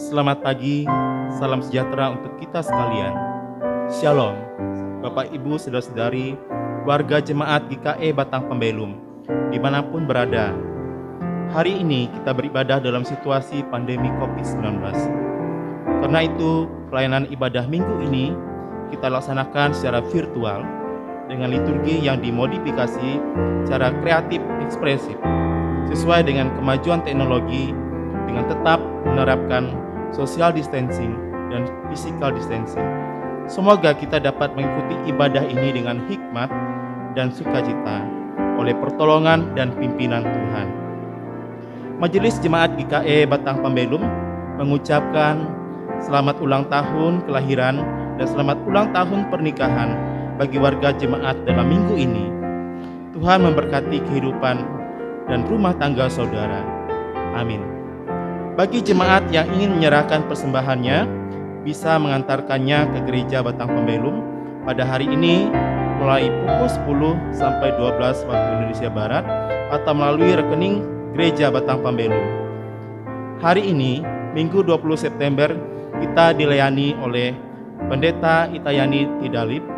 Selamat pagi, salam sejahtera untuk kita sekalian. Shalom, Bapak Ibu, Saudara-saudari, warga jemaat GKE Batang Pembelum, dimanapun berada. Hari ini kita beribadah dalam situasi pandemi COVID-19. Karena itu, pelayanan ibadah minggu ini kita laksanakan secara virtual dengan liturgi yang dimodifikasi secara kreatif ekspresif, sesuai dengan kemajuan teknologi dengan tetap menerapkan social distancing dan physical distancing. Semoga kita dapat mengikuti ibadah ini dengan hikmat dan sukacita oleh pertolongan dan pimpinan Tuhan. Majelis Jemaat GKE Batang Pembelum mengucapkan selamat ulang tahun kelahiran dan selamat ulang tahun pernikahan bagi warga jemaat dalam minggu ini. Tuhan memberkati kehidupan dan rumah tangga saudara. Amin. Bagi jemaat yang ingin menyerahkan persembahannya, bisa mengantarkannya ke gereja Batang Pembelum pada hari ini mulai pukul 10 sampai 12 waktu Indonesia Barat atau melalui rekening gereja Batang Pembelum. Hari ini, Minggu 20 September, kita dilayani oleh Pendeta Itayani Tidalip.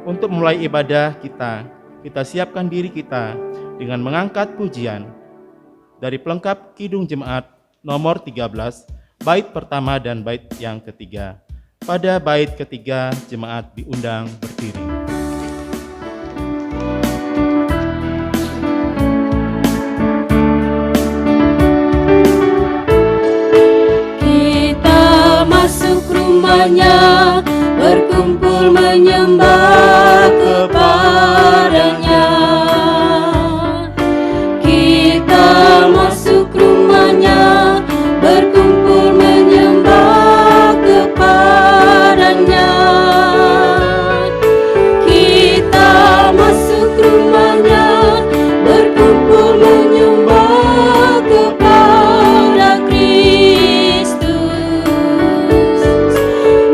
Untuk mulai ibadah kita siapkan diri kita dengan mengangkat pujian dari pelengkap Kidung Jemaat nomor 13, bait pertama dan bait yang ketiga. Pada bait ketiga, jemaat diundang berdiri. Kita masuk rumahnya, berkumpul menyembah kepadanya. Kita masuk rumahnya, berkumpul menyembah kepadanya. Kita masuk rumahnya, berkumpul menyembah kepada Kristus.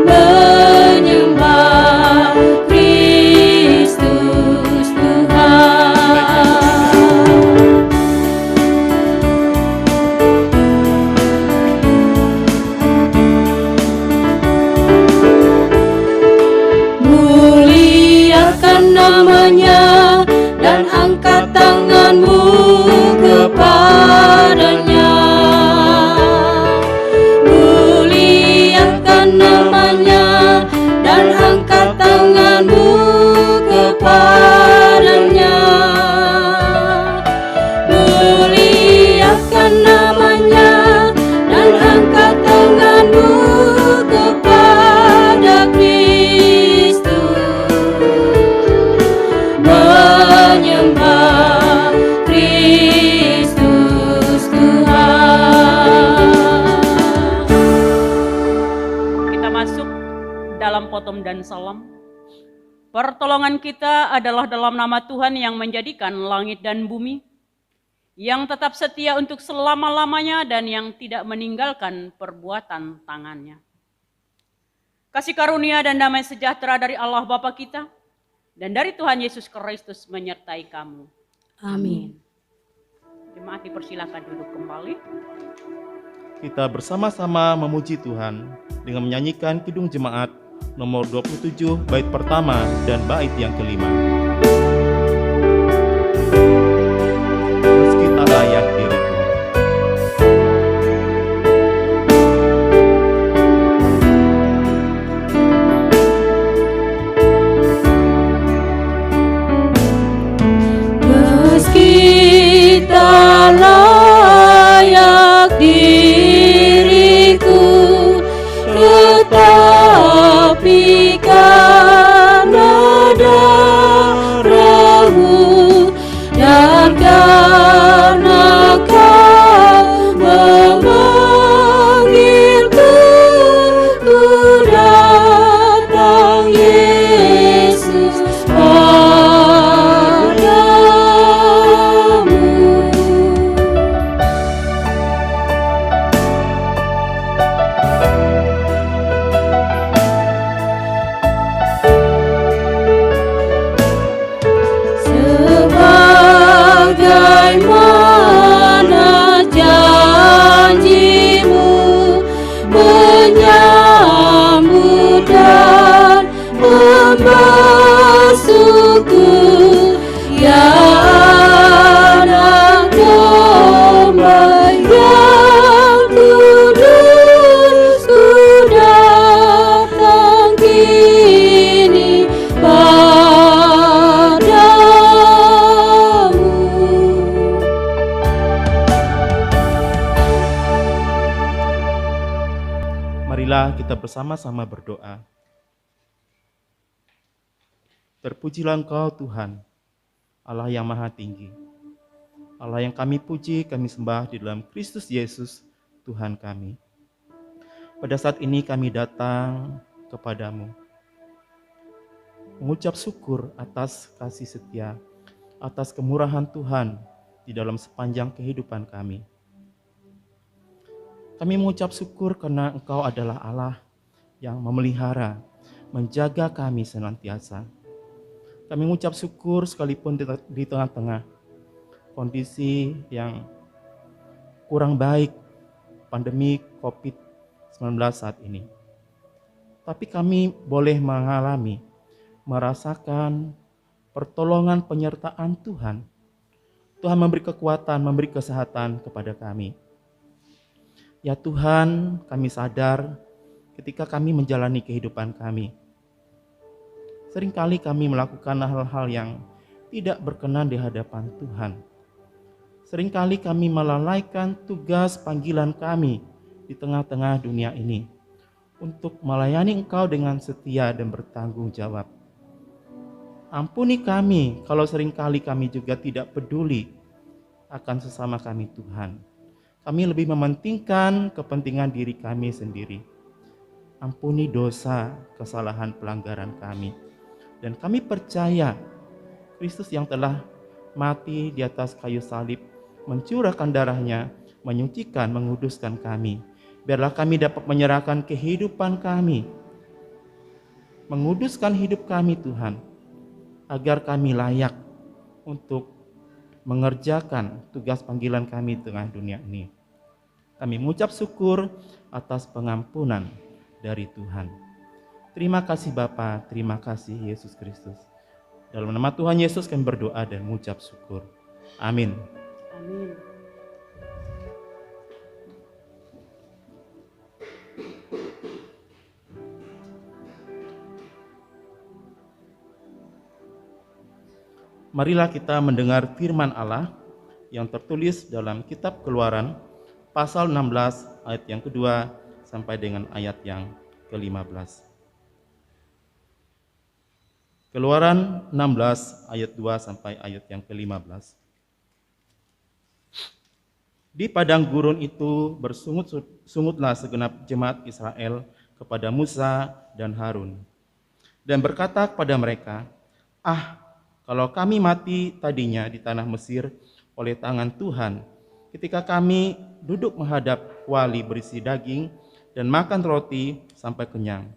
Menyembah Kristus Tuhan. Muliakan namanya dan angkat tanganmu kepadanya. Muliakan namanya dan angkat tanganmu kepadanya. Muliakan namanya dan angkat tanganmu kepada Kristus. Menyembah Kristus Tuhan. Kita masuk dalam potom dan salam. Pertolongan kita adalah dalam nama Tuhan yang menjadikan langit dan bumi, yang tetap setia untuk selama-lamanya dan yang tidak meninggalkan perbuatan tangannya. Kasih karunia dan damai sejahtera dari Allah Bapa kita dan dari Tuhan Yesus Kristus menyertai kamu. Amin. Jemaat dipersilakan duduk kembali. Kita bersama-sama memuji Tuhan dengan menyanyikan Kidung Jemaat nomor 27, bait pertama dan bait yang kelima. Meski tak layak diriku. Meski tak layak diriku, tetapi karena Marilah kita bersama-sama berdoa. Terpujilah Engkau Tuhan, Allah yang Maha Tinggi. Allah yang kami puji, kami sembah di dalam Kristus Yesus, Tuhan kami. Pada saat ini kami datang kepadamu, mengucap syukur atas kasih setia, atas kemurahan Tuhan di dalam sepanjang kehidupan kami. Kami mengucap syukur karena Engkau adalah Allah yang memelihara, menjaga kami senantiasa. Kami mengucap syukur sekalipun di tengah-tengah kondisi yang kurang baik, pandemi COVID-19 saat ini. Tapi kami boleh mengalami, merasakan pertolongan penyertaan Tuhan. Tuhan memberi kekuatan, memberi kesehatan kepada kami. Ya Tuhan, kami sadar ketika kami menjalani kehidupan kami, seringkali kami melakukan hal-hal yang tidak berkenan di hadapan Tuhan. Seringkali kami melalaikan tugas panggilan kami di tengah-tengah dunia ini untuk melayani Engkau dengan setia dan bertanggung jawab. Ampuni kami kalau seringkali kami juga tidak peduli akan sesama kami Tuhan. Kami lebih mementingkan kepentingan diri kami sendiri. Ampuni dosa, kesalahan, pelanggaran kami. Dan kami percaya Kristus yang telah mati di atas kayu salib, mencurahkan darahnya, menyucikan, menguduskan kami. Biarlah kami dapat menyerahkan kehidupan kami, menguduskan hidup kami Tuhan, agar kami layak untuk mengerjakan tugas panggilan kami di tengah dunia ini. Kami mengucap syukur atas pengampunan dari Tuhan. Terima kasih Bapa, terima kasih Yesus Kristus. Dalam nama Tuhan Yesus kami berdoa dan mengucap syukur. Amin. Amin. Marilah kita mendengar firman Allah yang tertulis dalam kitab Keluaran pasal 16 ayat yang kedua sampai dengan ayat yang ke-15. Keluaran 16 ayat 2 sampai ayat yang ke-15. Di padang gurun itu bersungut-sungutlah segenap jemaat Israel kepada Musa dan Harun, dan berkata kepada mereka, kalau kami mati tadinya di tanah Mesir oleh tangan Tuhan, ketika kami duduk menghadap kuali berisi daging dan makan roti sampai kenyang.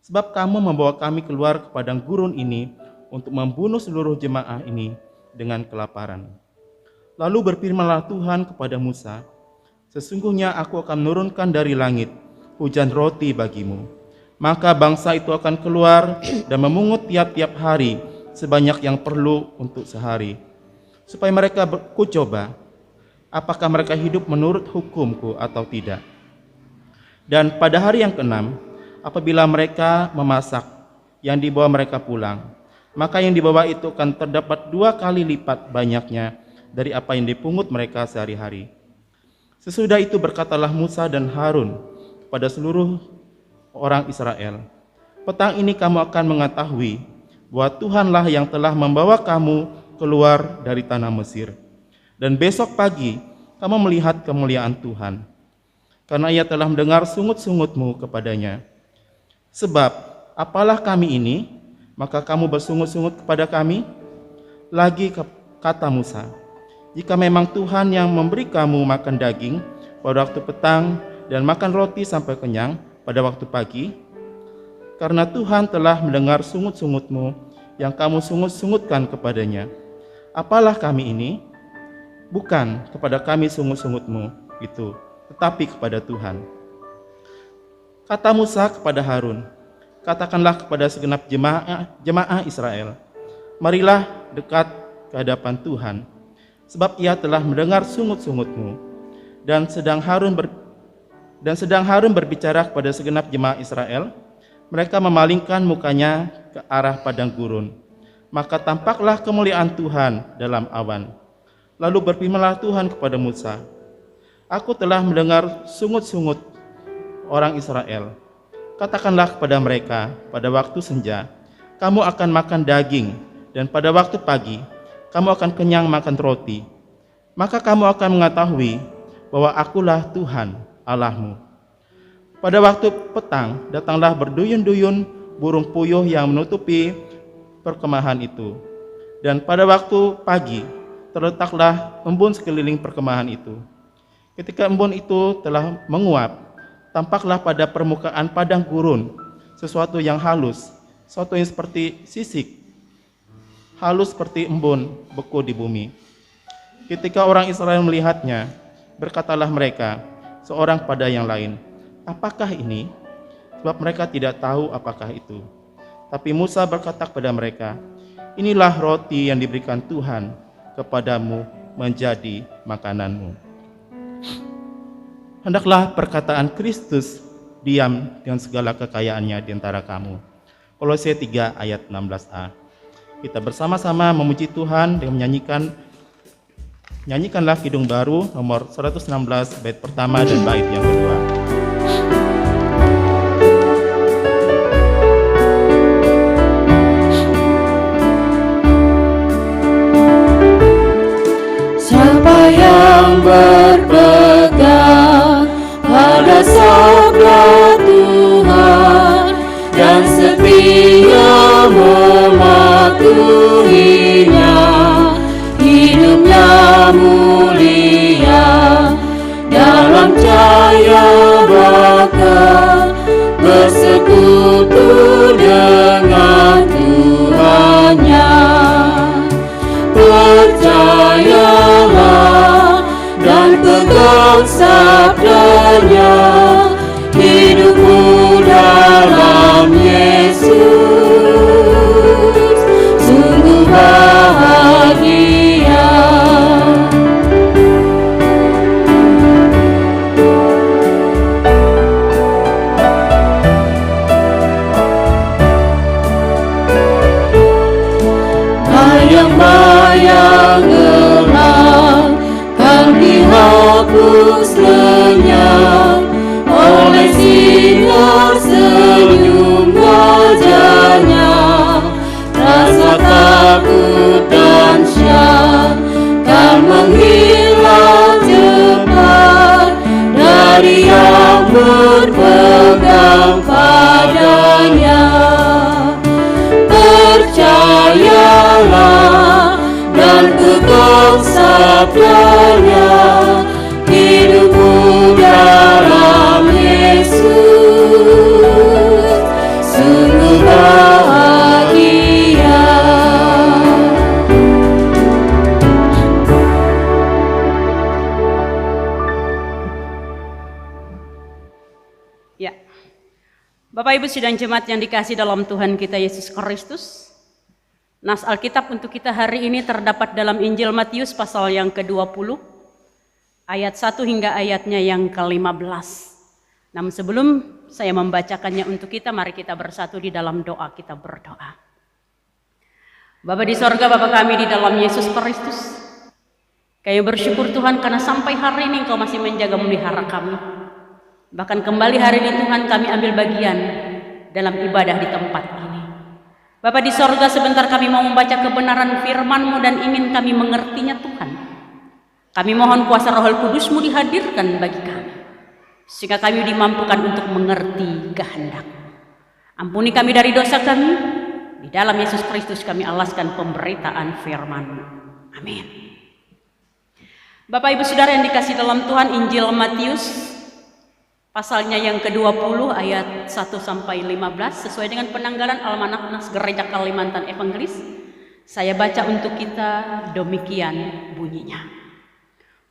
Sebab kamu membawa kami keluar ke padang gurun ini untuk membunuh seluruh jemaah ini dengan kelaparan. Lalu berfirmanlah Tuhan kepada Musa, sesungguhnya aku akan menurunkan dari langit hujan roti bagimu. Maka bangsa itu akan keluar dan memungut tiap-tiap hari sebanyak yang perlu untuk sehari. Supaya mereka kucoba, apakah mereka hidup menurut hukumku atau tidak. Dan pada hari yang keenam, apabila mereka memasak, yang dibawa mereka pulang, maka yang dibawa itu akan terdapat 2 kali lipat banyaknya dari apa yang dipungut mereka sehari-hari. Sesudah itu berkatalah Musa dan Harun kepada seluruh orang Israel, petang ini kamu akan mengetahui bahwa Tuhanlah yang telah membawa kamu keluar dari tanah Mesir. Dan besok pagi kamu melihat kemuliaan Tuhan, karena ia telah mendengar sungut-sungutmu kepadanya. Sebab apalah kami ini, maka kamu bersungut-sungut kepada kami? Lagi kata Musa, jika memang Tuhan yang memberi kamu makan daging pada waktu petang dan makan roti sampai kenyang pada waktu pagi, karena Tuhan telah mendengar sungut-sungutmu yang kamu sungut-sungutkan kepadanya. Apalah kami ini? Bukan kepada kami sungut-sungutmu itu, tetapi kepada Tuhan. Kata Musa kepada Harun, katakanlah kepada segenap jemaah Israel, marilah dekat ke hadapan Tuhan, sebab ia telah mendengar sungut-sungutmu. Dan sedang Harun berbicara kepada segenap jemaah Israel, mereka memalingkan mukanya ke arah padang gurun. Maka tampaklah kemuliaan Tuhan dalam awan. Lalu berfirmanlah Tuhan kepada Musa, aku telah mendengar sungut-sungut orang Israel, Katakanlah kepada mereka, pada waktu senja, kamu akan makan daging, dan pada waktu pagi, kamu akan kenyang makan roti. Maka kamu akan mengetahui bahwa akulah Tuhan Allahmu. Pada waktu petang, datanglah berduyun-duyun burung puyuh yang menutupi perkemahan itu. Dan pada waktu pagi, terletaklah embun sekeliling perkemahan itu. Ketika embun itu telah menguap, tampaklah pada permukaan padang gurun sesuatu yang halus, sesuatu yang seperti sisik, halus seperti embun beku di bumi. Ketika orang Israel melihatnya, berkatalah mereka, seorang pada yang lain, apakah ini? Sebab mereka tidak tahu apakah itu. Tapi Musa berkata kepada mereka, inilah roti yang diberikan Tuhan kepadamu menjadi makananmu. Hendaklah perkataan Kristus diam dengan segala kekayaannya di antara kamu. Kolose 3 ayat 16a. Kita bersama-sama memuji Tuhan dengan nyanyikanlah Kidung Baru nomor 116 bait pertama dan bait yang kedua. Siapa yang berpegang pada sabda Tuhan dan setia mematuhinya, hidupnya mulia dalam cahaya bakal bersekutu dengan Tuhannya. Percayalah dan pegang sabdanya, hidupmu dalam Yesus sungguh bahagia. Bayang-bayang gelap kan dihapus lenyap oleh sinar senyum wajahnya. Rasa takut dan syak kan menghilang cepat dari yang berpegang padanya. Percayalah dan pegang sabdanya, hidupmu dalam Yesus sungguh bahagia. Ya, Bapak Ibu sidang jemaat yang dikasihi dalam Tuhan kita Yesus Kristus, nas Alkitab untuk kita hari ini terdapat dalam Injil Matius pasal yang ke-20, ayat 1 hingga ayatnya yang ke-15. Namun sebelum saya membacakannya untuk kita, mari kita bersatu di dalam doa, kita berdoa. Bapa di sorga, Bapa kami di dalam Yesus Kristus, kami bersyukur Tuhan karena sampai hari ini Engkau masih menjaga memelihara kami. Bahkan kembali hari ini Tuhan kami ambil bagian dalam ibadah di tempat ini. Bapa di sorga, sebentar kami mau membaca kebenaran firman-Mu dan ingin kami mengertinya Tuhan. Kami mohon kuasa Roh Kudus-Mu dihadirkan bagi kami, sehingga kami dimampukan untuk mengerti kehendak. Ampuni kami dari dosa kami, di dalam Yesus Kristus kami alaskan pemberitaan firman-Mu. Amin. Bapak Ibu Saudara yang dikasihi dalam Tuhan, Injil Matius pasalnya yang ke-20 ayat 1 sampai 15 sesuai dengan penanggalan Almanak Nas Gereja Kalimantan Evangelis. Saya baca untuk kita, demikian bunyinya.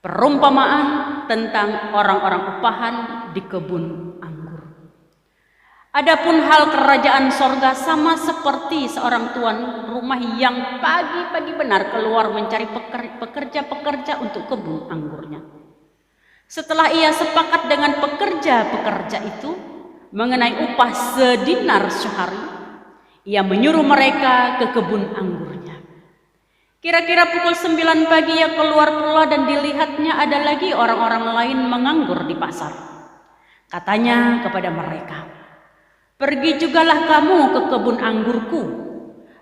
Perumpamaan tentang orang-orang upahan di kebun anggur. Adapun hal kerajaan sorga sama seperti seorang tuan rumah yang pagi-pagi benar keluar mencari pekerja-pekerja untuk kebun anggurnya. Setelah ia sepakat dengan pekerja-pekerja itu mengenai upah sedinar sehari, ia menyuruh mereka ke kebun anggurnya. Kira-kira pukul 9 pagi ia keluar pula dan dilihatnya ada lagi orang-orang lain menganggur di pasar. Katanya kepada mereka, Pergi jugalah kamu ke kebun anggurku,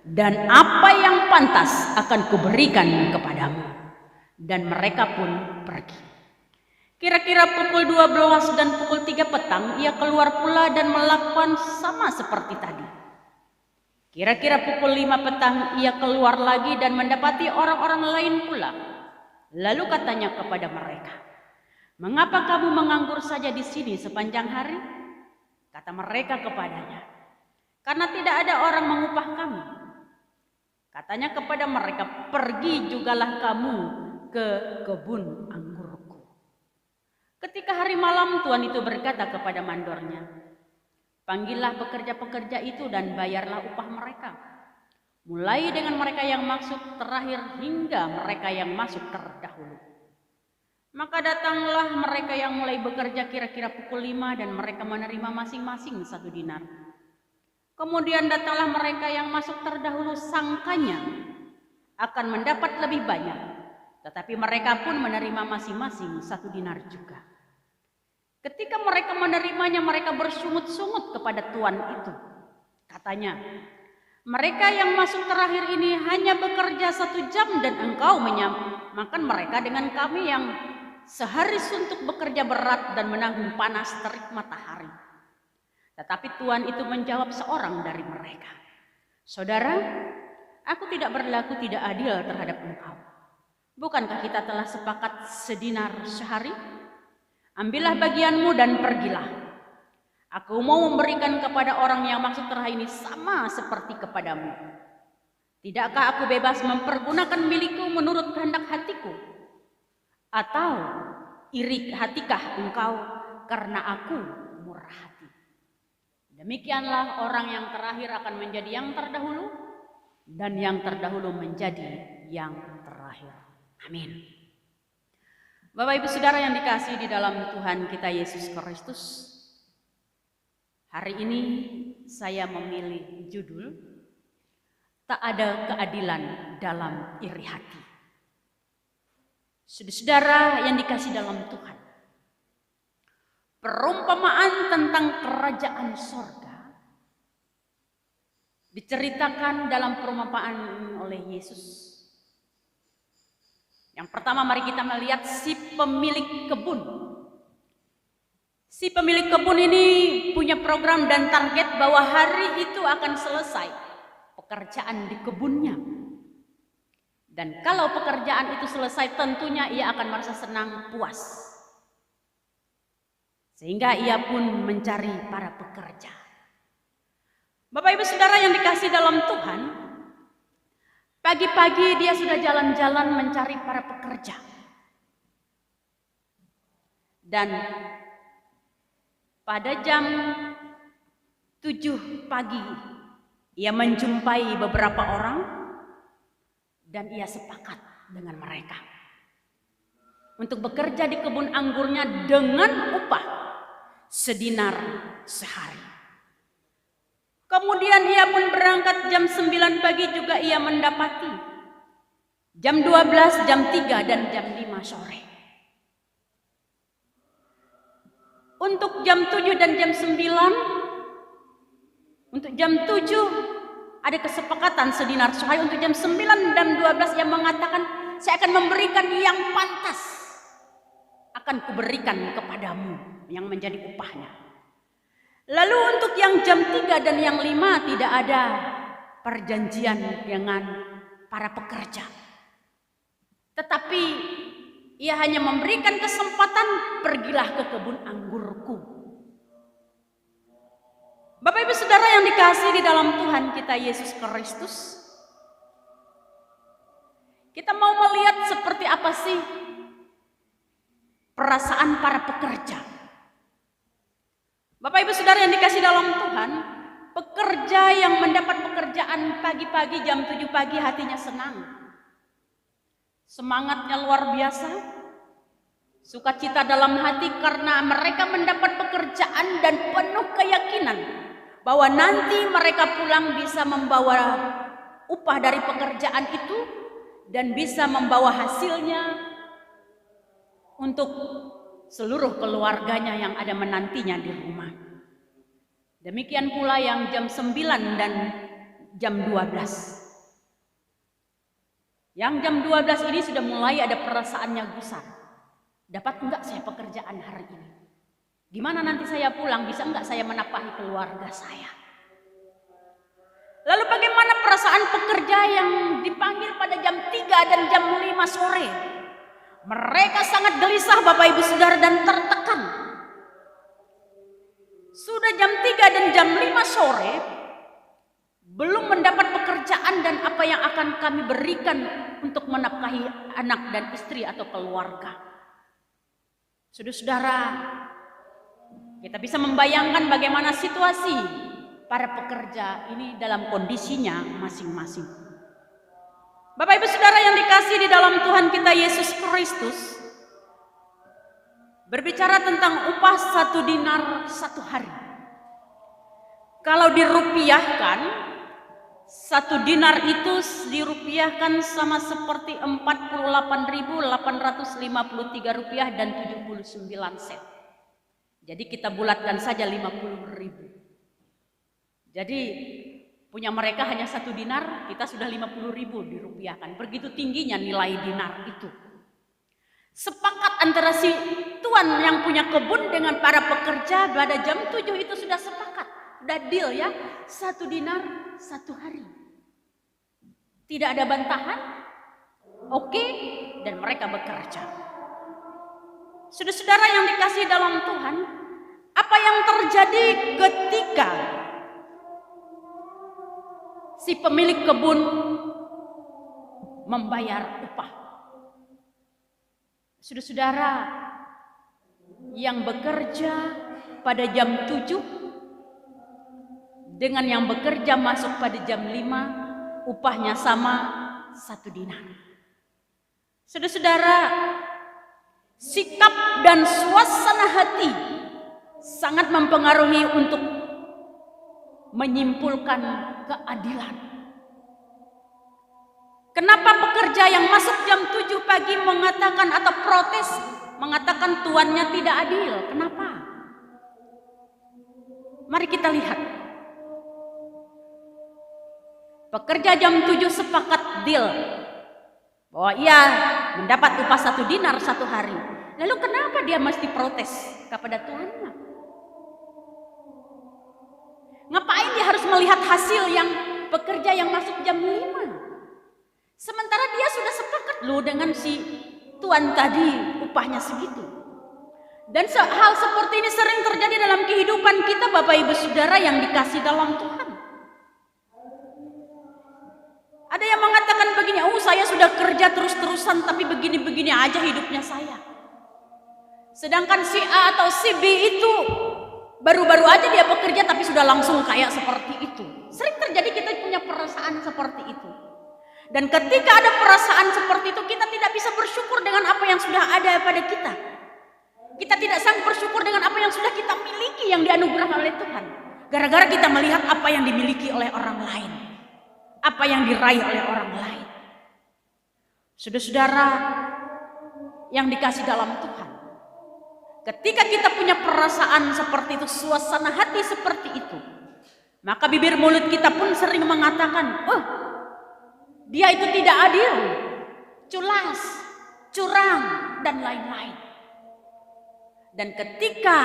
dan apa yang pantas akan kuberikan kepadamu. Dan mereka pun pergi. Kira-kira pukul 12 dan pukul 3 petang ia keluar pula dan melakukan sama seperti tadi. Kira-kira pukul 5 petang ia keluar lagi dan mendapati orang-orang lain pula. Lalu katanya kepada mereka, "Mengapa kamu menganggur saja di sini sepanjang hari?" Kata mereka kepadanya, "Karena tidak ada orang mengupah kami." Katanya kepada mereka, "Pergi jugalah kamu ke kebun anggurku." Ketika hari malam, tuan itu berkata kepada mandornya, "Panggillah pekerja-pekerja itu dan bayarlah upah mereka, mulai dengan mereka yang masuk terakhir hingga mereka yang masuk terdahulu." Maka datanglah mereka yang mulai bekerja kira-kira pukul 5 dan mereka menerima masing-masing 1 dinar. Kemudian datanglah mereka yang masuk terdahulu, sangkanya akan mendapat lebih banyak, tetapi mereka pun menerima masing-masing 1 dinar juga. Ketika mereka menerimanya, mereka bersungut-sungut kepada tuan itu. Katanya, "Mereka yang masuk terakhir ini hanya bekerja 1 jam dan engkau menyamakan mereka dengan kami yang sehari suntuk bekerja berat dan menanggung panas terik matahari." Tetapi tuan itu menjawab seorang dari mereka, "Saudara, aku tidak berlaku tidak adil terhadap engkau. Bukankah kita telah sepakat sedinar sehari? Ambillah bagianmu dan pergilah. Aku mau memberikan kepada orang yang masuk terakhir ini sama seperti kepadamu. Tidakkah aku bebas mempergunakan milikku menurut kehendak hatiku? Atau iri hatikah engkau karena aku murah hati?" Demikianlah orang yang terakhir akan menjadi yang terdahulu, dan yang terdahulu menjadi yang terakhir. Amin. Bapak Ibu Saudara yang dikasihi di dalam Tuhan kita Yesus Kristus, hari ini saya memilih judul "Tak ada keadilan dalam iri hati". Saudara yang dikasihi dalam Tuhan, perumpamaan tentang kerajaan sorga diceritakan dalam perumpamaan oleh Yesus. Yang pertama, mari kita melihat si pemilik kebun. Si pemilik kebun ini punya program dan target bahwa hari itu akan selesai pekerjaan di kebunnya. Dan kalau pekerjaan itu selesai, tentunya ia akan merasa senang, puas. Sehingga ia pun mencari para pekerja. Bapak Ibu Saudara yang dikasihi dalam Tuhan, pagi-pagi dia sudah jalan-jalan mencari para pekerja. Dan pada jam 7 pagi ia menjumpai beberapa orang dan ia sepakat dengan mereka untuk bekerja di kebun anggurnya dengan upah sedinar sehari. Kemudian ia pun berangkat jam 9 pagi juga ia mendapati. Jam 12, jam 3, dan jam 5 sore. Untuk jam 7 dan jam 9, untuk jam 7 ada kesepakatan sedinar sehari. Untuk jam 9 dan 12 ia mengatakan, "Saya akan memberikan yang pantas, akan kuberikan kepadamu yang menjadi upahnya." Lalu untuk yang jam 3 dan yang 5 tidak ada perjanjian dengan para pekerja. Tetapi ia hanya memberikan kesempatan, "Pergilah ke kebun anggurku." Bapak Ibu Saudara yang dikasihi di dalam Tuhan kita Yesus Kristus, kita mau melihat seperti apa sih perasaan para pekerja. Bapak Ibu Saudara yang dikasihi dalam Tuhan, pekerja yang mendapat pekerjaan pagi-pagi jam 7 pagi hatinya senang. Semangatnya luar biasa. Sukacita dalam hati karena mereka mendapat pekerjaan dan penuh keyakinan bahwa nanti mereka pulang bisa membawa upah dari pekerjaan itu dan bisa membawa hasilnya untuk seluruh keluarganya yang ada menantinya di rumah. Demikian pula yang jam 9 dan jam 12. Yang jam 12 ini sudah mulai ada perasaannya gusar. Dapat enggak saya pekerjaan hari ini? Gimana nanti saya pulang? Bisa enggak saya menafkahi keluarga saya? Lalu bagaimana perasaan pekerja yang dipanggil pada jam 3 dan jam 5 sore? Mereka sangat gelisah Bapak Ibu Saudara dan tertekan. Sudah jam 3 dan jam 5 sore, belum mendapat pekerjaan dan apa yang akan kami berikan untuk menafkahi anak dan istri atau keluarga. Saudara-saudara, kita bisa membayangkan bagaimana situasi para pekerja ini dalam kondisinya masing-masing. Bapak Ibu Saudara yang dikasihi di dalam Tuhan kita Yesus Kristus, berbicara tentang upah 1 dinar 1 hari. Kalau dirupiahkan, 1 dinar itu dirupiahkan sama seperti 48.853 rupiah dan 79 sen. Jadi kita bulatkan saja 50.000. Jadi punya mereka hanya 1 dinar, kita sudah 50.000 dirupiahkan. Begitu tingginya nilai dinar itu. Sepakat antara si tuan yang punya kebun dengan para pekerja pada jam 7 itu sudah sepakat. Sudah deal ya, 1 dinar 1 hari. Tidak ada bantahan, oke, dan mereka bekerja. Saudara-saudara yang dikasihi dalam Tuhan, apa yang terjadi ketika si pemilik kebun membayar upah? Saudara-saudara yang bekerja pada jam 7 dengan yang bekerja masuk pada jam 5, upahnya sama 1 dinar. Saudara-saudara, sikap dan suasana hati sangat mempengaruhi untuk menyimpulkan keadilan. Kenapa pekerja yang masuk jam 7 pagi mengatakan atau protes, mengatakan tuannya tidak adil? Kenapa? Mari kita lihat. Pekerja jam 7 sepakat deal bahwa ia mendapat upah 1 dinar 1 hari. Lalu kenapa dia mesti protes kepada tuannya? Ngapain dia harus melihat hasil yang pekerja yang masuk jam 5? Sementara dia sudah sepakat loh dengan si tuan tadi upahnya segitu. Dan hal seperti ini sering terjadi dalam kehidupan kita Bapak Ibu Saudara yang dikasihi dalam Tuhan. Ada yang mengatakan begini, saya sudah kerja terus-terusan tapi begini-begini aja hidupnya saya. Sedangkan si A atau si B itu baru-baru aja dia bekerja tapi sudah langsung kaya seperti itu. Sering terjadi kita punya perasaan seperti itu. Dan ketika ada perasaan seperti itu, kita tidak bisa bersyukur dengan apa yang sudah ada pada kita. Kita tidak sanggup bersyukur dengan apa yang sudah kita miliki yang dianugerahkan oleh Tuhan. Gara-gara kita melihat apa yang dimiliki oleh orang lain. Apa yang diraih oleh orang lain. Saudara-saudara yang dikasih dalam Tuhan. Ketika kita punya perasaan seperti itu, suasana hati seperti itu, maka bibir mulut kita pun sering mengatakan, dia itu tidak adil, culas, curang, dan lain-lain. Dan ketika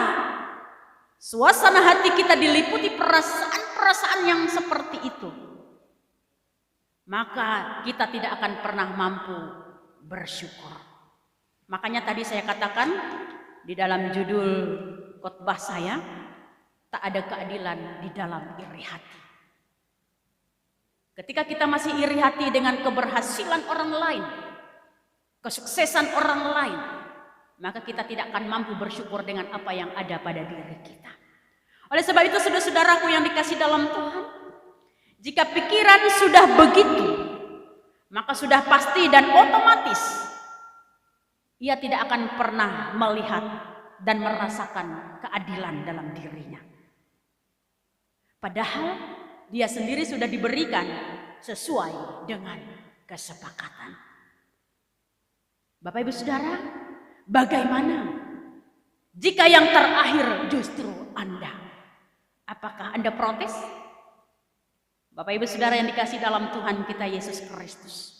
suasana hati kita diliputi perasaan-perasaan yang seperti itu, maka kita tidak akan pernah mampu bersyukur. Makanya tadi saya katakan di dalam judul khotbah saya, tak ada keadilan di dalam iri hati. Ketika kita masih iri hati dengan keberhasilan orang lain, kesuksesan orang lain, maka kita tidak akan mampu bersyukur dengan apa yang ada pada diri kita. Oleh sebab itu saudara-saudaraku yang dikasih dalam Tuhan, jika pikiran sudah begitu, maka sudah pasti dan otomatis ia tidak akan pernah melihat dan merasakan keadilan dalam dirinya. Padahal dia sendiri sudah diberikan sesuai dengan kesepakatan. Bapak Ibu Saudara, bagaimana jika yang terakhir justru Anda? Apakah Anda protes? Bapak Ibu Saudara yang dikasih dalam Tuhan kita Yesus Kristus.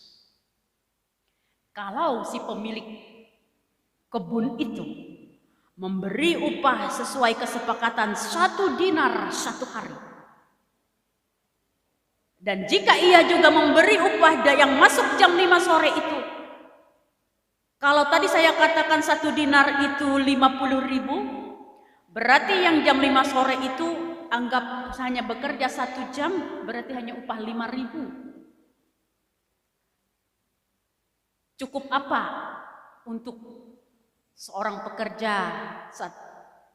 Kalau si pemilik kebun itu memberi upah sesuai kesepakatan 1 dinar 1 hari. Dan jika ia juga memberi upah yang masuk jam 5 sore itu, kalau tadi saya katakan 1 dinar itu 50.000, berarti yang jam 5 sore itu anggap hanya bekerja 1 jam, berarti hanya upah 5.000. Cukup apa untuk seorang pekerja saat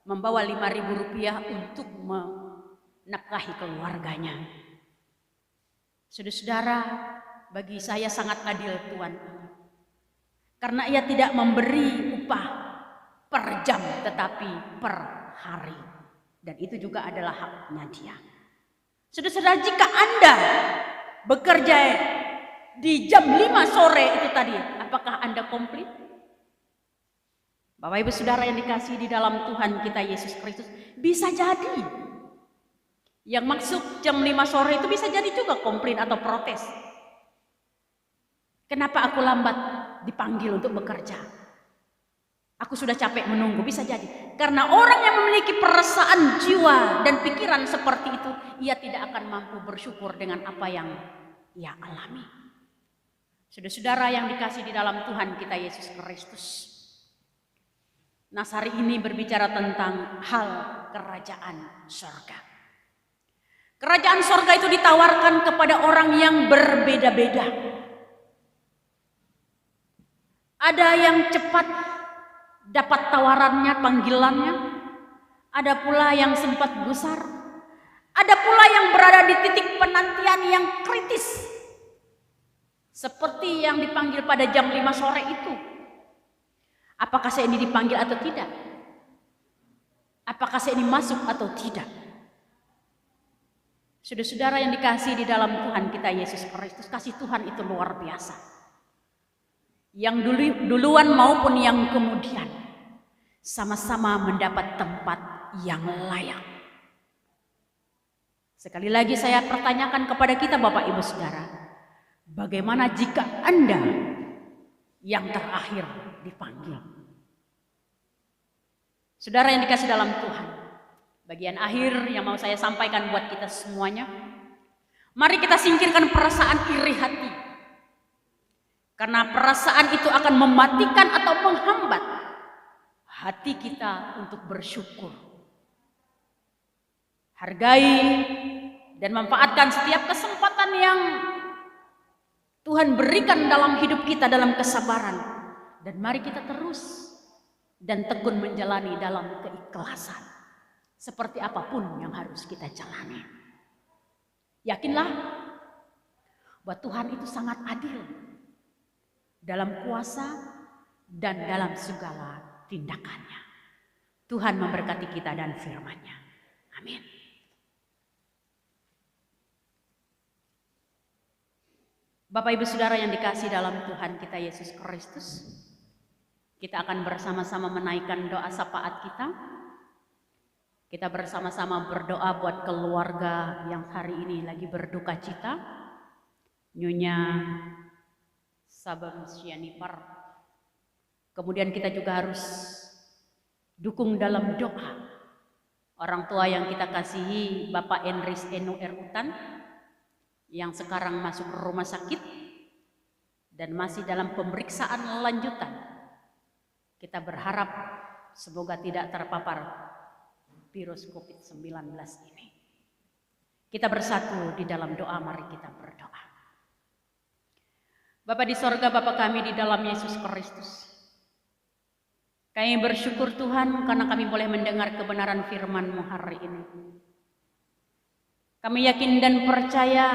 membawa 5.000 rupiah untuk menafkahi keluarganya? Saudara-saudara, bagi saya sangat adil Tuhan, karena ia tidak memberi upah per jam tetapi per hari, dan itu juga adalah haknya dia. Saudara-saudara, jika Anda bekerja di jam 5 sore itu tadi, apakah Anda komplit? Bapak Ibu Saudara yang dikasihi di dalam Tuhan kita Yesus Kristus, bisa jadi yang masuk jam 5 sore itu bisa jadi juga komplain atau protes. Kenapa aku lambat dipanggil untuk bekerja? Aku sudah capek menunggu, bisa jadi. Karena orang yang memiliki perasaan jiwa dan pikiran seperti itu, ia tidak akan mampu bersyukur dengan apa yang ia alami. Saudara-saudara yang dikasih di dalam Tuhan kita Yesus Kristus, Nas hari ini berbicara tentang hal kerajaan sorga. Kerajaan sorga itu ditawarkan kepada orang yang berbeda-beda. Ada yang cepat dapat tawarannya, panggilannya. Ada pula yang sempat gusar. Ada pula yang berada di titik penantian yang kritis. Seperti yang dipanggil pada jam 5 sore itu. Apakah saya ini dipanggil atau tidak? Apakah saya ini masuk atau tidak? Saudara-saudara yang dikasihi di dalam Tuhan kita Yesus Kristus, kasih Tuhan itu luar biasa. Yang duluan maupun yang kemudian sama-sama mendapat tempat yang layak. Sekali lagi saya pertanyakan kepada kita Bapak Ibu Saudara, bagaimana jika Anda yang terakhir dipanggil? Saudara yang dikasih dalam Tuhan, bagian akhir yang mau saya sampaikan buat kita semuanya, mari kita singkirkan perasaan iri hati. Karena perasaan itu akan mematikan atau menghambat hati kita untuk bersyukur. Hargai dan manfaatkan setiap kesempatan yang Tuhan berikan dalam hidup kita dalam kesabaran. Dan mari kita terus dan tekun menjalani dalam keikhlasan. Seperti apapun yang harus kita jalani. Yakinlah bahwa Tuhan itu sangat adil dalam kuasa dan dalam segala tindakannya. Tuhan memberkati kita dan firman-Nya. Amin. Bapak Ibu Saudara yang dikasihi dalam Tuhan kita Yesus Kristus, kita akan bersama-sama menaikkan doa syafaat kita. Kita bersama-sama berdoa buat keluarga yang hari ini lagi berduka cita. Nyonya Sabam Sianipar. Kemudian kita juga harus dukung dalam doa orang tua yang kita kasihi, Bapak Enris Eno Erutan, yang sekarang masuk rumah sakit dan masih dalam pemeriksaan lanjutan. Kita berharap semoga tidak terpapar virus COVID-19 ini. Kita bersatu di dalam doa, mari kita berdoa. Bapa di sorga, Bapa kami di dalam Yesus Kristus. Kami bersyukur Tuhan karena kami boleh mendengar kebenaran firman-Mu hari ini. Kami yakin dan percaya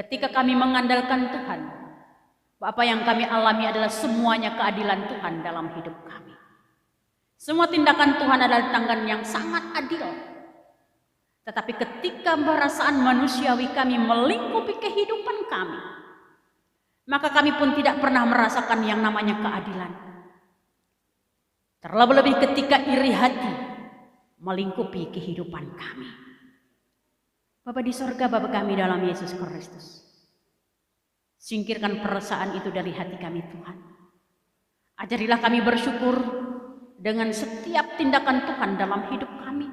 ketika kami mengandalkan Tuhan, apa yang kami alami adalah semuanya keadilan Tuhan dalam hidup kami. Semua tindakan Tuhan adalah tindakan yang sangat adil. Tetapi ketika perasaan manusiawi kami melingkupi kehidupan kami, maka kami pun tidak pernah merasakan yang namanya keadilan. Terlebih-lebih ketika iri hati melingkupi kehidupan kami. Bapa di sorga, Bapa kami dalam Yesus Kristus, singkirkan perasaan itu dari hati kami Tuhan. Ajarilah kami bersyukur dengan setiap tindakan Tuhan dalam hidup kami.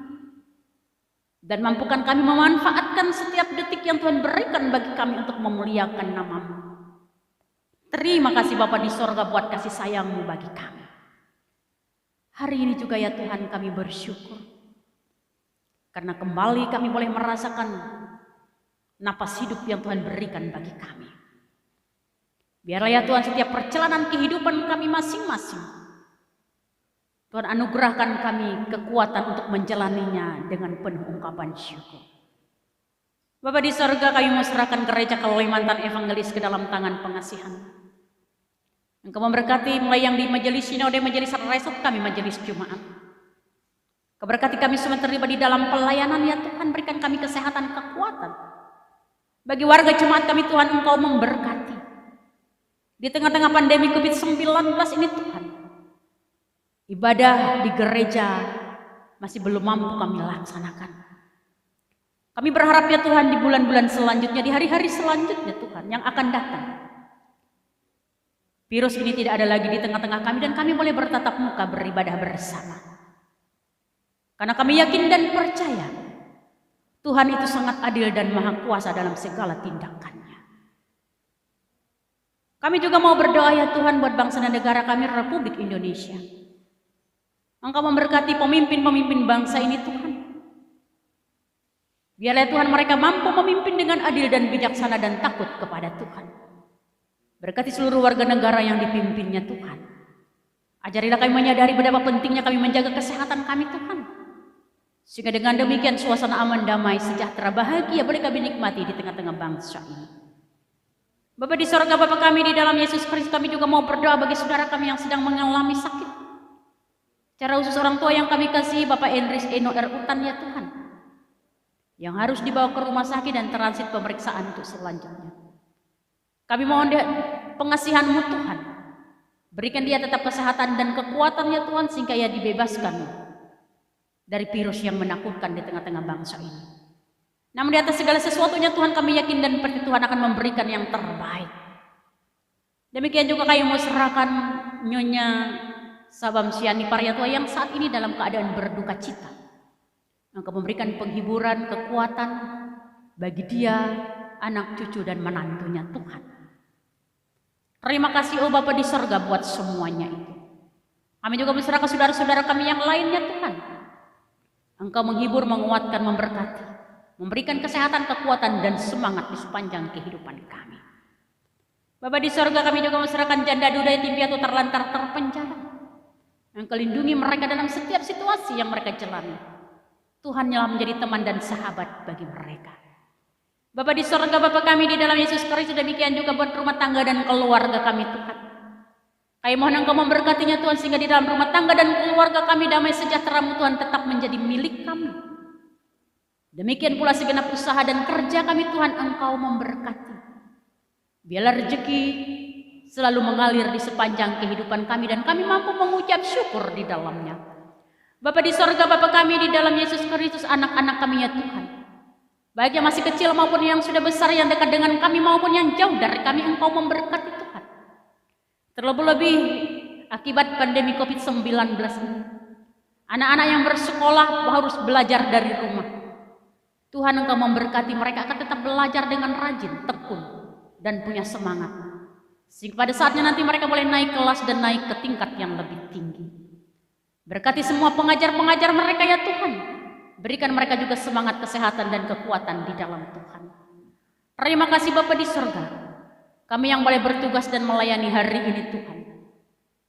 Dan mampukan kami memanfaatkan setiap detik yang Tuhan berikan bagi kami untuk memuliakan nama-Mu. Terima kasih Bapa di sorga buat kasih sayang-Mu bagi kami. Hari ini juga ya Tuhan kami bersyukur. Karena kembali kami boleh merasakan napas hidup yang Tuhan berikan bagi kami. Biarlah ya Tuhan setiap perjalanan kehidupan kami masing-masing, Tuhan anugerahkan kami kekuatan untuk menjalaninya dengan penuh ungkapan syukur. Bapa di sorga, kami mau serahkan gereja Kalimantan Evangelis ke dalam tangan pengasihan. Engkau memberkati mulai yang di majelis sinode, majelis resort kami, majelis Jumat. Kau berkati kami semua terlibat di dalam pelayanan ya Tuhan, berikan kami kesehatan, kekuatan. Bagi warga jemaat kami Tuhan, Engkau memberkati. Di tengah-tengah pandemi COVID-19 ini Tuhan, ibadah di gereja masih belum mampu kami laksanakan. Kami berharap ya Tuhan di bulan-bulan selanjutnya, di hari-hari selanjutnya Tuhan yang akan datang, virus ini tidak ada lagi di tengah-tengah kami dan kami boleh bertatap muka beribadah bersama. Karena kami yakin dan percaya Tuhan itu sangat adil dan maha kuasa dalam segala tindakannya. Kami juga mau berdoa ya Tuhan buat bangsa dan negara kami, Republik Indonesia. Engkau memberkati pemimpin-pemimpin bangsa ini Tuhan. Biarlah Tuhan mereka mampu memimpin dengan adil dan bijaksana dan takut kepada Tuhan. Berkati seluruh warga negara yang dipimpinnya Tuhan. Ajarilah kami menyadari betapa pentingnya kami menjaga kesehatan kami Tuhan. Sehingga dengan demikian suasana aman, damai, sejahtera, bahagia boleh kami nikmati di tengah-tengah bangsa ini. Bapa di sorga, Bapa kami di dalam Yesus Kristus, kami juga mau berdoa bagi saudara kami yang sedang mengalami sakit. Secara khusus orang tua yang kami kasih, Bapak Endris Eno R. Utan ya Tuhan, yang harus dibawa ke rumah sakit dan transit pemeriksaan untuk selanjutnya. Kami mohon pengasihan-Mu Tuhan, berikan dia tetap kesehatan dan kekuatan ya Tuhan, sehingga ia dibebaskan dari virus yang menakutkan di tengah-tengah bangsa ini. Namun di atas segala sesuatunya Tuhan, kami yakin dan percaya Tuhan akan memberikan yang terbaik. Demikian juga kami mau serahkan Nyonya Sabam Siani Paryatua yang saat ini dalam keadaan berduka cita. Engkau memberikan penghiburan, kekuatan bagi dia, anak cucu dan menantunya Tuhan. Terima kasih oh Bapa di sorga buat semuanya itu. Kami juga berserahkan saudara-saudara kami yang lainnya Tuhan. Engkau menghibur, menguatkan, memberkati, memberikan kesehatan, kekuatan dan semangat di sepanjang kehidupan kami. Bapa di sorga, kami juga berserahkan janda duda yatim piatu terlantar terpenjara. Engkau lindungi mereka dalam setiap situasi yang mereka jalani. Tuhan yang menjadi teman dan sahabat bagi mereka. Bapa di sorga, Bapa kami di dalam Yesus Kristus, demikian juga buat rumah tangga dan keluarga kami Tuhan. Kami mohon Engkau memberkatinya Tuhan, sehingga di dalam rumah tangga dan keluarga kami damai sejahtera-Mu Tuhan tetap menjadi milik kami. Demikian pula segenap usaha dan kerja kami Tuhan, Engkau memberkati. Biarlah rezeki selalu mengalir di sepanjang kehidupan kami dan kami mampu mengucap syukur di dalamnya. Bapa di sorga, Bapa kami di dalam Yesus Kristus, anak-anak kami ya Tuhan, baik yang masih kecil maupun yang sudah besar, yang dekat dengan kami maupun yang jauh dari kami, Engkau memberkati Tuhan. Terlebih-lebih akibat pandemi COVID-19 ini, anak-anak yang bersekolah harus belajar dari rumah. Tuhan, Engkau memberkati mereka akan tetap belajar dengan rajin, tekun, dan punya semangat. Sehingga pada saatnya nanti mereka boleh naik kelas dan naik ke tingkat yang lebih tinggi. Berkati semua pengajar-pengajar mereka ya Tuhan. Berikan mereka juga semangat, kesehatan, dan kekuatan di dalam Tuhan. Terima kasih Bapa di surga. Kami yang boleh bertugas dan melayani hari ini Tuhan.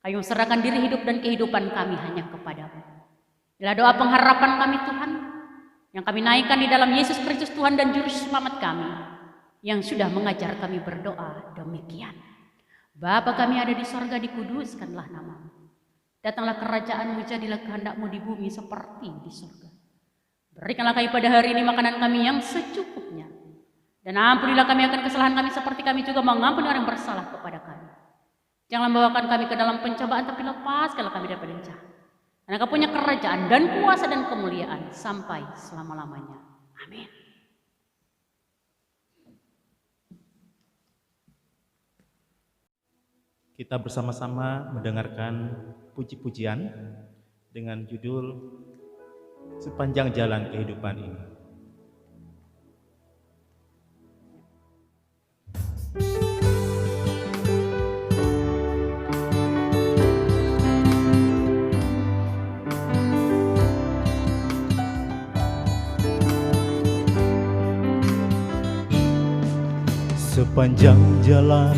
Kami serahkan diri, hidup, dan kehidupan kami hanya kepada-Mu. Inilah doa pengharapan kami Tuhan, yang kami naikkan di dalam Yesus Kristus Tuhan dan Juru Selamat kami, yang sudah mengajar kami berdoa demikian. Bapa kami ada di sorga, dikuduskanlah nama-Mu. Datanglah kerajaan-Mu, jadilah kehendak-Mu di bumi seperti di sorga. Berikanlah kami pada hari ini makanan kami yang secukupnya. Dan ampunilah kami akan kesalahan kami seperti kami juga mengampuni orang yang bersalah kepada kami. Jangan membawakan kami ke dalam pencobaan, tapi lepaskanlah kami daripada jahat. Karena Engkau punya kerajaan dan kuasa dan kemuliaan sampai selama-lamanya. Amin. Kita bersama-sama mendengarkan puji-pujian dengan judul Sepanjang Jalan Kehidupan Ini. Sepanjang jalan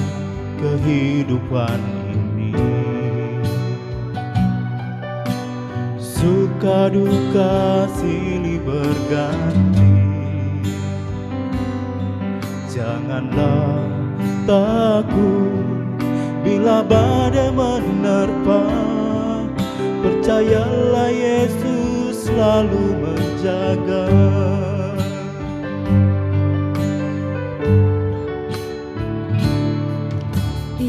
kehidupan ini, suka duka silih berganti. Janganlah takut bila badai menerpa, percayalah Yesus selalu menjaga.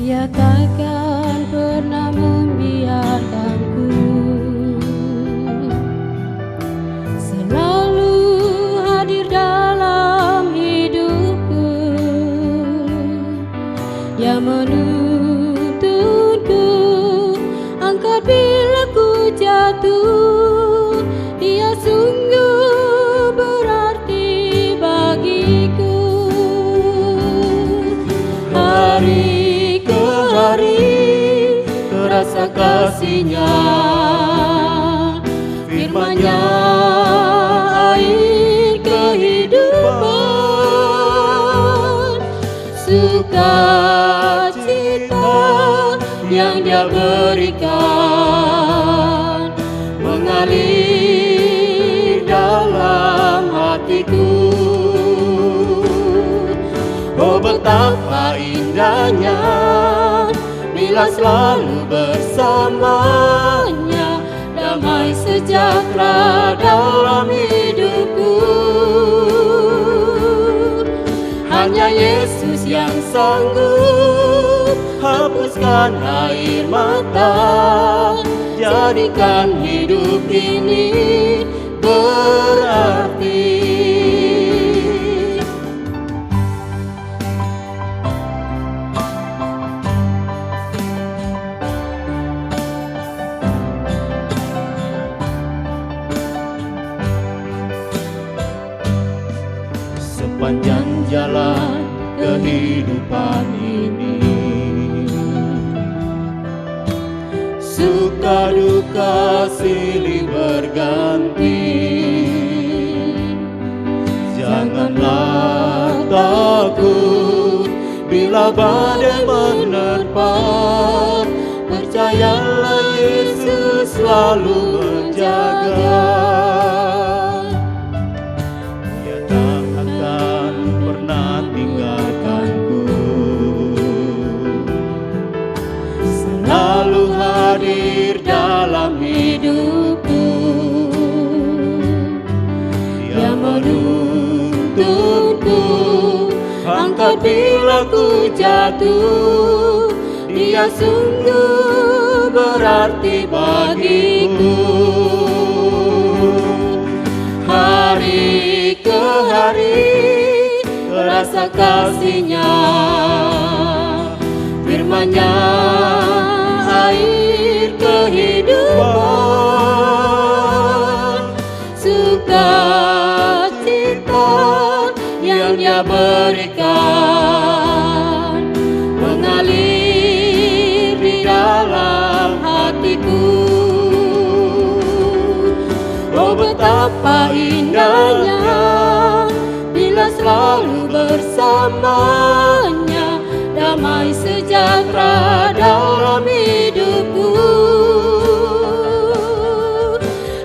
Dia takkan pernah membiarkanku, selalu hadir dalam hidupku. Dia menuntunku angkat bila ku jatuh. Dia sungguh berarti bagiku. Hari rasa kasih-Nya, firman-Nya air kehidupan, sukacita yang Dia berikan mengalir dalam hatiku. Oh, betapa indahnya bila selalu bersamanya, damai sejahtera dalam hidupku. Hanya Yesus yang sanggup hapuskan air mata, jadikan hidup ini berarti. Sepanjang jalan kehidupan ini, suka duka silih berganti. Janganlah takut bila badai menerpa, percayalah Yesus selalu menjaga. Hadir dalam hidupku, Dia menuntunku angkat bila ku jatuh. Dia sungguh berarti bagiku. Hari ke hari rasa kasih-Nya, firman-Nya air kehidupan, sukacita yang Dia berikan mengalir di dalam hatiku. Oh, betapa indahnya bila selalu bersamanya, damai sejahtera dalam hidupku.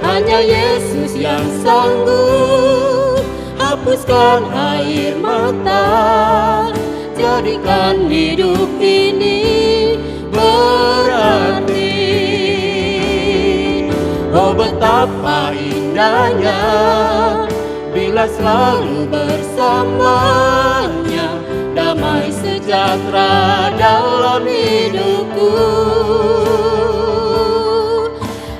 Hanya Yesus yang sanggup hapuskan air mata, jadikan hidup ini berarti. Oh, betapa indahnya bila selalu bersamanya, damai sejahtera dalam hidupku.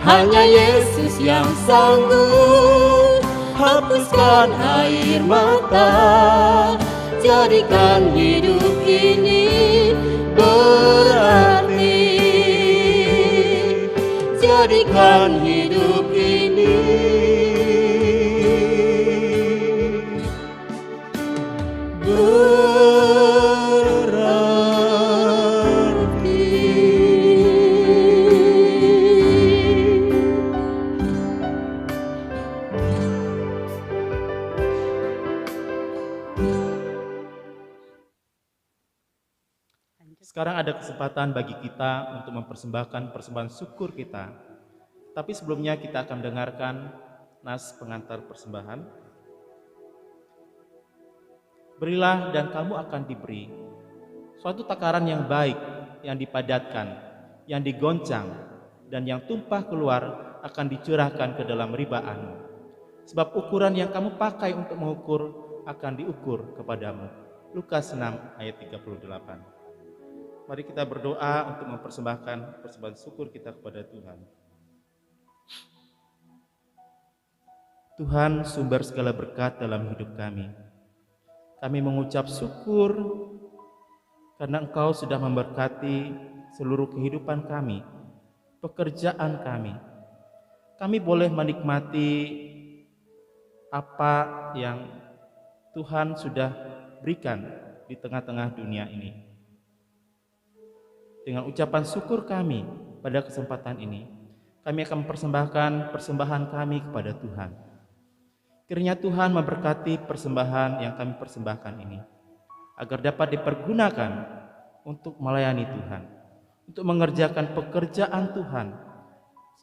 Hanya Yesus yang sanggup hapuskan air mata, jadikan hidup ini berarti, jadikan hidup ini Sekarang ada kesempatan bagi kita untuk mempersembahkan persembahan syukur kita. Tapi sebelumnya kita akan mendengarkan nas pengantar persembahan. Berilah dan kamu akan diberi. Suatu takaran yang baik, yang dipadatkan, yang digoncang, dan yang tumpah keluar akan dicurahkan ke dalam ribaanmu. Sebab ukuran yang kamu pakai untuk mengukur akan diukur kepadamu. Lukas 6 ayat 38. Mari kita berdoa untuk mempersembahkan persembahan syukur kita kepada Tuhan. Tuhan, sumber segala berkat dalam hidup kami. Kami mengucap syukur karena Engkau sudah memberkati seluruh kehidupan kami, pekerjaan kami. Kami boleh menikmati apa yang Tuhan sudah berikan di tengah-tengah dunia ini. Dengan ucapan syukur kami pada kesempatan ini, kami akan mempersembahkan persembahan kami kepada Tuhan. Kiranya Tuhan memberkati persembahan yang kami persembahkan ini, agar dapat dipergunakan untuk melayani Tuhan, untuk mengerjakan pekerjaan Tuhan,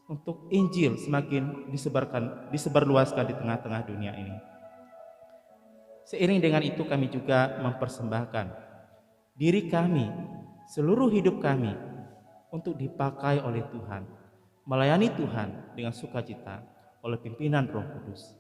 untuk Injil semakin disebarluaskan di tengah-tengah dunia ini. Seiring dengan itu kami juga mempersembahkan diri kami, seluruh hidup kami untuk dipakai oleh Tuhan, melayani Tuhan dengan sukacita oleh pimpinan Roh Kudus.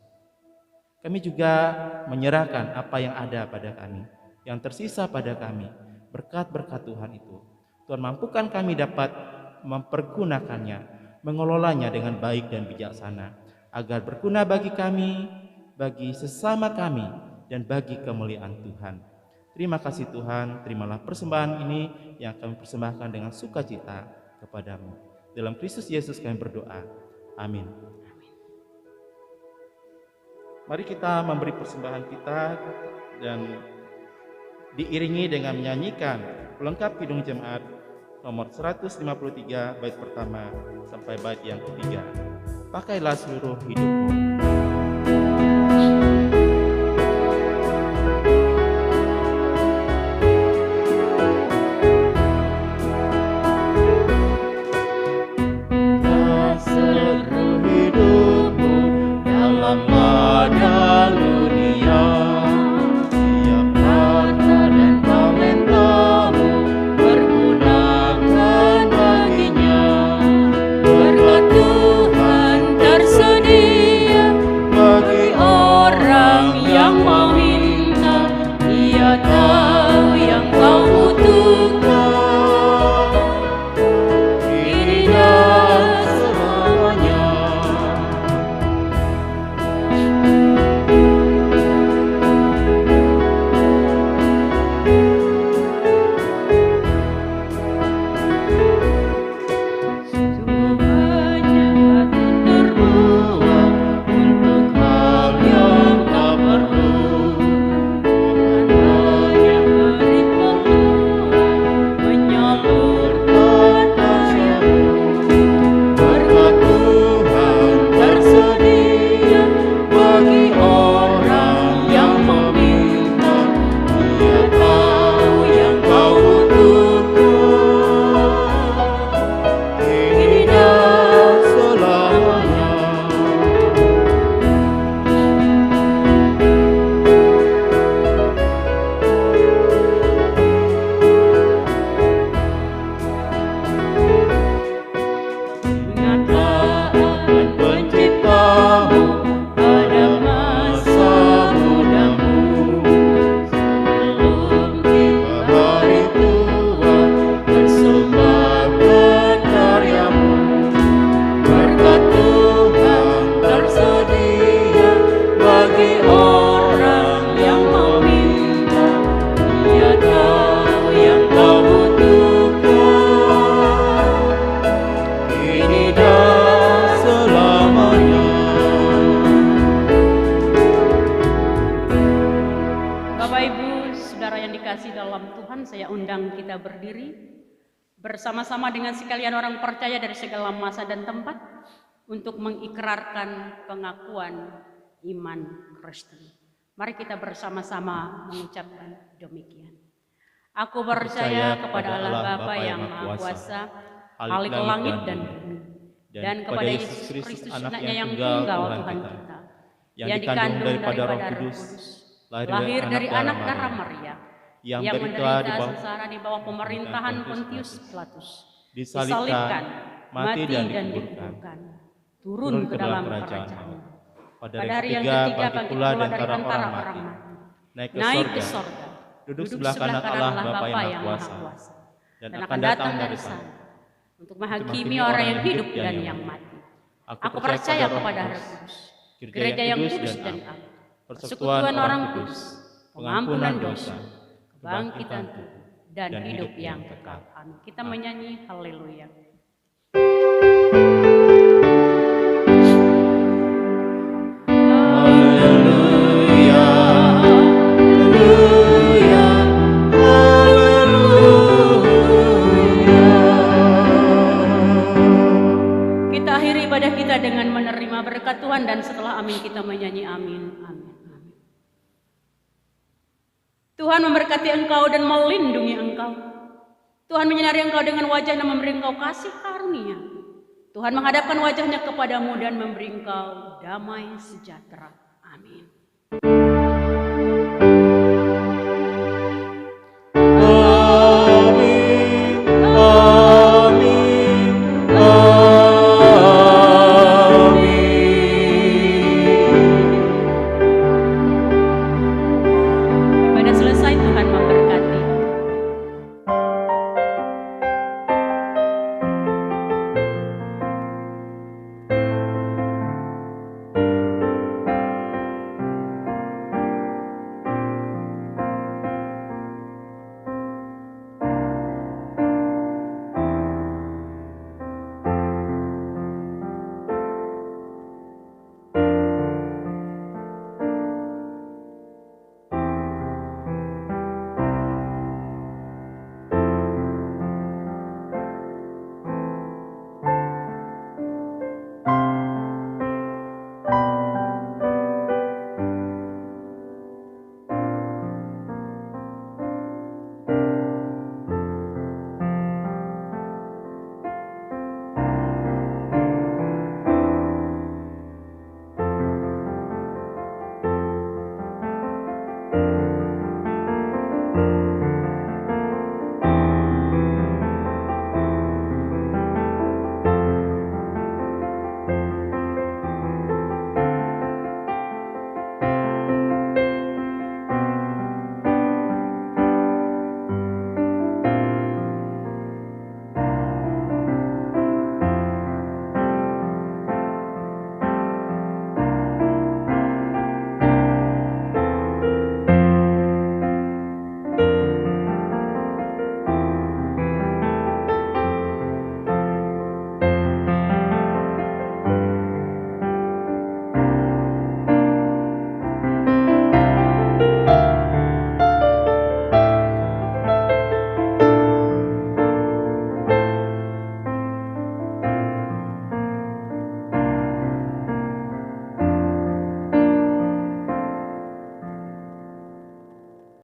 Kami juga menyerahkan apa yang ada pada kami, yang tersisa pada kami, berkat-berkat Tuhan itu. Tuhan mampukan kami dapat mempergunakannya, mengelolanya dengan baik dan bijaksana, agar berguna bagi kami, bagi sesama kami, dan bagi kemuliaan Tuhan. Terima kasih Tuhan, terimalah persembahan ini yang kami persembahkan dengan sukacita kepadamu. Dalam Kristus Yesus kami berdoa. Amin. Mari kita memberi persembahan kita dan diiringi dengan menyanyikan pelengkap Kidung Jemaat nomor 153 bait pertama sampai bait yang ketiga. Pakailah seluruh hidupmu. kita berdiri bersama-sama dengan sekalian orang percaya dari segala masa dan tempat untuk mengikrarkan pengakuan iman Kristen. Mari kita bersama-sama mengucapkan demikian. Aku percaya kepada Allah Bapa yang Maha Kuasa, Khalik langit dan bumi, dan kepada Yesus Kristus anaknya yang tunggal Tuhan kita, yang dikandung daripada Roh Kudus, lahir dari anak darah Maria, yang menderita sengsara di bawah pemerintahan Pontius Pilatus, disalibkan, mati dan dikuburkan, turun ke dalam kerajaan. Pada hari yang ketiga bangkit pula dari antara orang mati, naik ke sorga, duduk sebelah kanan Allah Bapa yang Maha Kuasa, dan akan datang dari sana untuk menghakimi orang yang hidup dan yang mati. Aku percaya kepada Roh Kudus, gereja yang kudus dan am, persekutuan orang kudus, pengampunan dosa, kebangkitan tubuh, dan hidup yang kekal. Amin. Kita menyanyi haleluya. Kita dengan menerima berkat Tuhan, dan setelah amin kita menyanyi amin, amin, amin. Tuhan memberkati engkau dan melindungi engkau. Tuhan menyinari engkau dengan wajah dan memberi engkau kasih karunia. Tuhan menghadapkan wajahnya kepadamu dan memberi engkau damai sejahtera. Amin.